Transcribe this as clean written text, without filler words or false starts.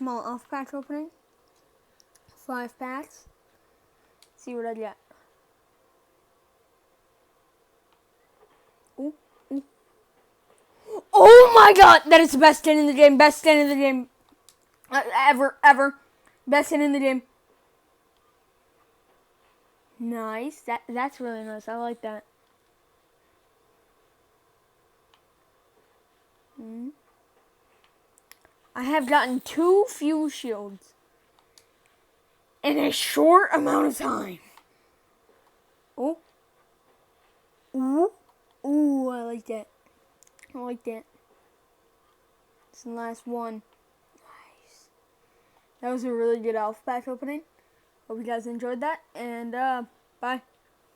small elf patch opening. 5 packs. See what I get. Ooh, ooh. Oh my god! That is the best skin in the game. Best skin in the game. Ever. Best skin in the game. Nice. That's really nice. I like that. I have gotten 2 fuse shields in a short amount of time. Oh. Ooh. Ooh, I like that. I like that. It's the last one. Nice. That was a really good elf patch opening. Hope you guys enjoyed that. And, bye.